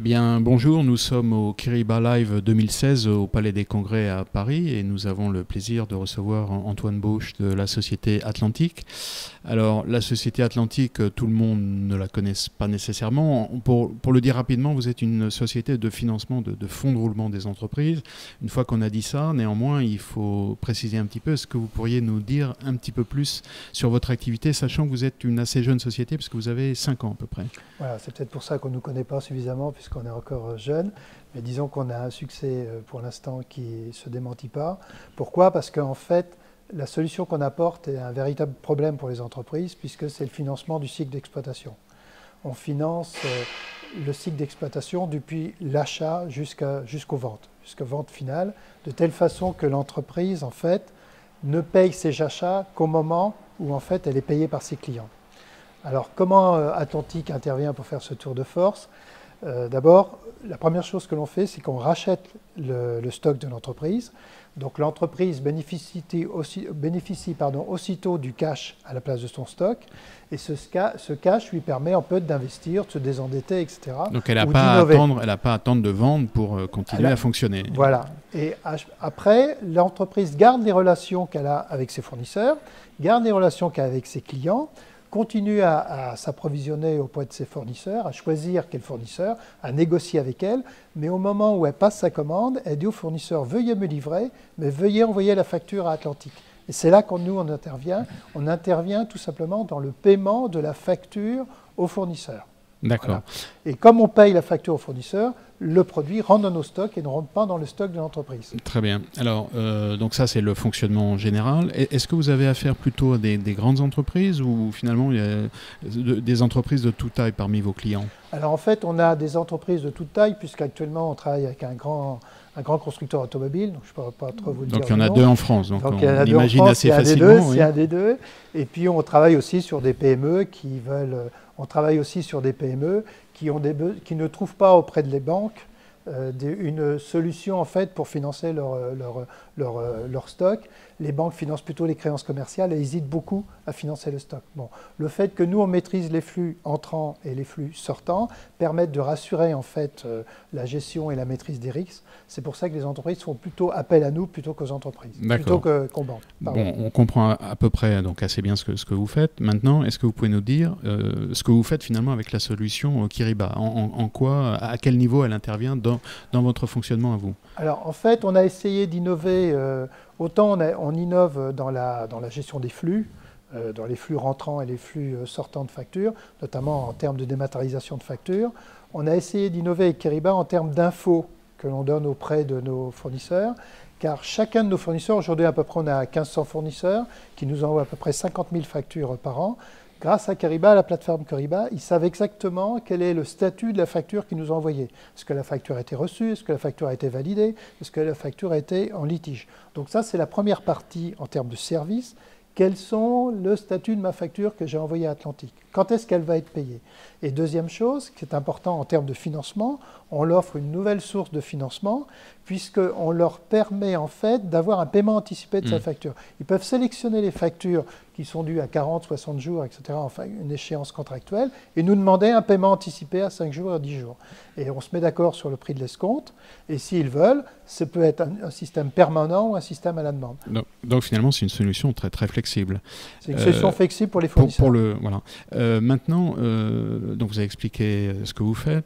bien, bonjour, nous sommes au Kiriba Live 2016 au Palais des Congrès à Paris et nous avons le plaisir de recevoir Antoine Bauche de la société Atlantique. Alors, la société Atlantique, tout le monde ne la connaît pas nécessairement. Pour le dire rapidement, vous êtes une société de financement de fonds de roulement des entreprises. Une fois qu'on a dit ça, néanmoins, il faut préciser un petit peu. Est-ce que vous pourriez nous dire un petit peu plus sur votre activité, sachant que vous êtes une assez jeune société, puisque vous avez 5 ans à peu près? Voilà, c'est peut-être pour ça qu'on ne nous connaît pas suffisamment, puisqu'on est encore jeune. Mais disons qu'on a un succès pour l'instant qui ne se démentit pas. Pourquoi? Parce qu'en fait, la solution qu'on apporte est un véritable problème pour les entreprises, puisque c'est le financement du cycle d'exploitation. On finance le cycle d'exploitation depuis l'achat jusqu'aux ventes, jusqu'aux ventes finales, de telle façon que l'entreprise, en fait, ne paye ses achats qu'au moment où, en fait, elle est payée par ses clients. Alors, comment Atlantique intervient pour faire ce tour de force? D'abord, la première chose que l'on fait, c'est qu'on rachète le stock de l'entreprise. Donc, l'entreprise bénéficie aussitôt du cash à la place de son stock. Et ce cash lui permet un peu d'investir, de se désendetter, etc. Donc, elle n'a pas à attendre de vendre pour continuer à fonctionner. Voilà. Et après, l'entreprise garde les relations qu'elle a avec ses fournisseurs, garde les relations qu'elle a avec ses clients, continue à s'approvisionner auprès de ses fournisseurs, à choisir quel fournisseur, à négocier avec elle, mais au moment où elle passe sa commande, elle dit au fournisseur « Veuillez me livrer, mais veuillez envoyer la facture à Atlantique ». Et c'est là qu'on intervient. On intervient tout simplement dans le paiement de la facture au fournisseur. D'accord. Voilà. Et comme on paye la facture au fournisseur, le produit rentre dans nos stocks et ne rentre pas dans le stock de l'entreprise. Très bien. Alors, donc ça, c'est le fonctionnement général. Est-ce que vous avez affaire plutôt à des grandes entreprises ou finalement il y a des entreprises de toute taille parmi vos clients? Alors en fait, on a des entreprises de toute taille puisqu'actuellement on travaille avec un grand constructeur automobile, donc je ne peux pas trop vous le dire. Donc il y en a deux en France, donc on imagine assez facilement. C'est un des deux. Et puis on travaille aussi sur des PME qui veulent... On travaille aussi sur des PME qui ne trouvent pas auprès de les banques une solution en fait pour financer leur stock. Les banques financent plutôt les créances commerciales et hésitent beaucoup à financer le stock. Bon, le fait que nous on maîtrise les flux entrants et les flux sortants permettent de rassurer en fait la gestion et la maîtrise des risques. C'est pour ça que les entreprises font plutôt appel à nous plutôt qu'aux entreprises, plutôt qu'aux banques. Bon, on comprend à peu près donc assez bien ce que vous faites. Maintenant, est-ce que vous pouvez nous dire ce que vous faites finalement avec la solution Kiriba? En quoi, à quel niveau elle intervient dans votre fonctionnement à vous? Alors en fait, on a essayé d'innover. Autant on innove dans la gestion des flux, dans les flux rentrants et les flux sortants de factures, notamment en termes de dématérialisation de factures. On a essayé d'innover avec Kiriba en termes d'infos que l'on donne auprès de nos fournisseurs, car chacun de nos fournisseurs, aujourd'hui à peu près on a 1500 fournisseurs qui nous envoient à peu près 50 000 factures par an. Grâce à Kiriba, à la plateforme Kiriba, ils savent exactement quel est le statut de la facture qu'ils nous ont envoyée. Est-ce que la facture a été reçue? Est-ce que la facture a été validée? Est-ce que la facture a été en litige? Donc ça, c'est la première partie en termes de service. Quels sont le statut de ma facture que j'ai envoyée à Atlantique? Quand est-ce qu'elle va être payée? Et deuxième chose, qui est important en termes de financement, on leur offre une nouvelle source de financement puisqu'on leur permet en fait d'avoir un paiement anticipé de sa facture. Ils peuvent sélectionner les factures qui sont dues à 40, 60 jours, etc., enfin une échéance contractuelle, et nous demander un paiement anticipé à 5 jours et 10 jours. Et on se met d'accord sur le prix de l'escompte, et s'ils veulent, ça peut être un système permanent ou un système à la demande. Donc finalement, c'est une solution très, très flexible. C'est une solution flexible pour les fournisseurs. Voilà. Maintenant, donc vous avez expliqué ce que vous faites,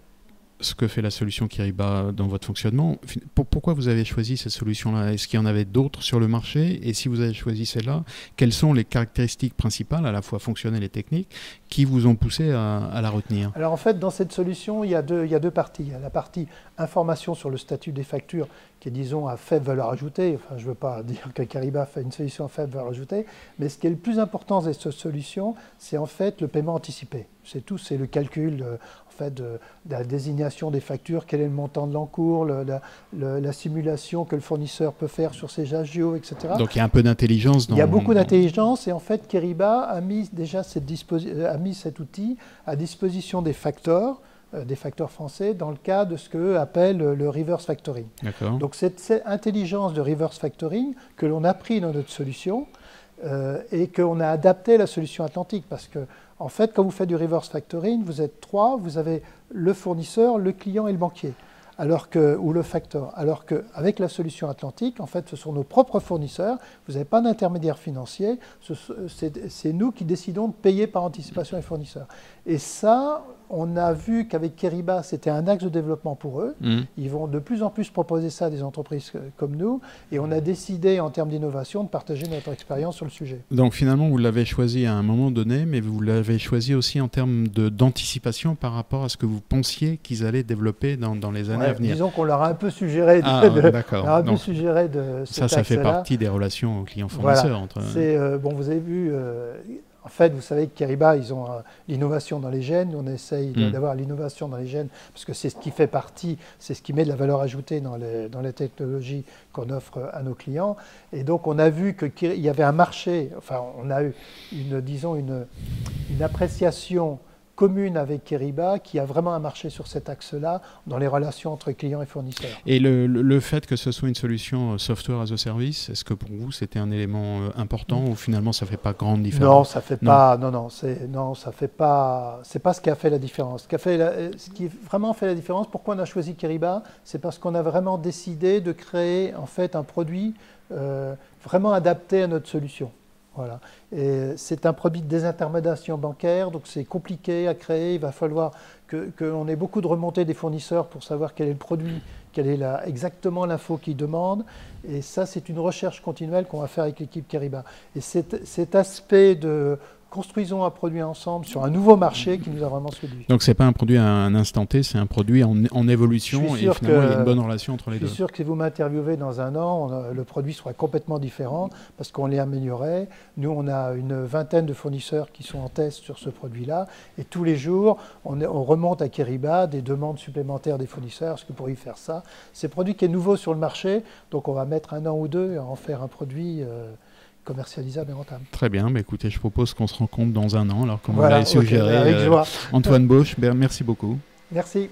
ce que fait la solution Kiriba dans votre fonctionnement. Pourquoi vous avez choisi cette solution-là? Est-ce qu'il y en avait d'autres sur le marché? Et si vous avez choisi celle-là, quelles sont les caractéristiques principales, à la fois fonctionnelles et techniques, qui vous ont poussé à la retenir? Alors en fait, dans cette solution, il y a deux parties. Il y a la partie information sur le statut des factures, qui est, disons, à faible valeur ajoutée. Enfin, je ne veux pas dire que Kiriba fait une solution à faible valeur ajoutée, mais ce qui est le plus important de cette solution, c'est en fait le paiement anticipé. C'est tout, c'est le calcul en fait, de la désignation des factures, quel est le montant de l'encours, la simulation que le fournisseur peut faire sur ses agio, etc. Donc il y a un peu d'intelligence. Il y a beaucoup d'intelligence et en fait Kiriba a mis déjà cet outil à disposition des facteurs français dans le cas de ce qu'eux appellent le reverse factoring. Donc cette intelligence de reverse factoring que l'on a pris dans notre solution et qu'on a adapté la solution Atlantique parce que, en fait, quand vous faites du reverse factoring, vous êtes trois, vous avez le fournisseur, le client et le banquier. Ou le facteur. Alors qu'avec la solution Atlantique, en fait, ce sont nos propres fournisseurs, vous n'avez pas d'intermédiaire financier, c'est nous qui décidons de payer par anticipation les fournisseurs. Et ça, on a vu qu'avec Keriba, c'était un axe de développement pour eux. Ils vont de plus en plus proposer ça à des entreprises comme nous, et on a décidé, en termes d'innovation, de partager notre expérience sur le sujet. Donc finalement, vous l'avez choisi à un moment donné, mais vous l'avez choisi aussi en termes d'anticipation par rapport à ce que vous pensiez qu'ils allaient développer dans les années à venir. Disons qu'on leur a un peu suggéré de ça fait partie des relations clients-fournisseurs. Voilà. Bon, vous avez vu, en fait, vous savez que Keriba, ils ont l'innovation dans les gènes. On essaye d'avoir l'innovation dans les gènes parce que c'est ce qui fait partie, c'est ce qui met de la valeur ajoutée dans les technologies qu'on offre à nos clients. Et donc, on a vu qu'il y avait un marché, enfin, on a eu une appréciation commune avec Keriba qui a vraiment un marché sur cet axe-là dans les relations entre clients et fournisseurs. Et le fait que ce soit une solution software as a service, est-ce que pour vous c'était un élément important ou finalement ça ne fait pas grande différence? Non, ça fait pas. Non, ça fait pas. C'est pas ce qui a fait la différence. Ce qui vraiment fait la différence. Pourquoi on a choisi Keriba? C'est parce qu'on a vraiment décidé de créer en fait un produit vraiment adapté à notre solution. Voilà. C'est un produit de désintermédiation bancaire, donc c'est compliqué à créer. Il va falloir qu'on ait beaucoup de remontées des fournisseurs pour savoir quel est le produit, quelle est exactement l'info qu'ils demandent. Et ça, c'est une recherche continuelle qu'on va faire avec l'équipe Keriba. Et cet aspect de construisons un produit ensemble sur un nouveau marché qui nous a vraiment séduit. Donc ce n'est pas un produit à un instant T, c'est un produit en évolution et finalement il y a une bonne relation entre les deux. Je suis sûr que si vous m'interviewez dans un an, le produit sera complètement différent parce qu'on l'est amélioré. Nous, on a une vingtaine de fournisseurs qui sont en test sur ce produit-là et tous les jours, on remonte à Keriba des demandes supplémentaires des fournisseurs. Est-ce que vous pourriez faire ça? C'est un produit qui est nouveau sur le marché, donc on va mettre un an ou deux à en faire un produit commercialisable et rentable. Très bien, mais écoutez, je propose qu'on se rencontre dans un an, alors comme voilà, vous l'avez suggéré. Avec joie. Antoine Bosch, merci beaucoup. Merci.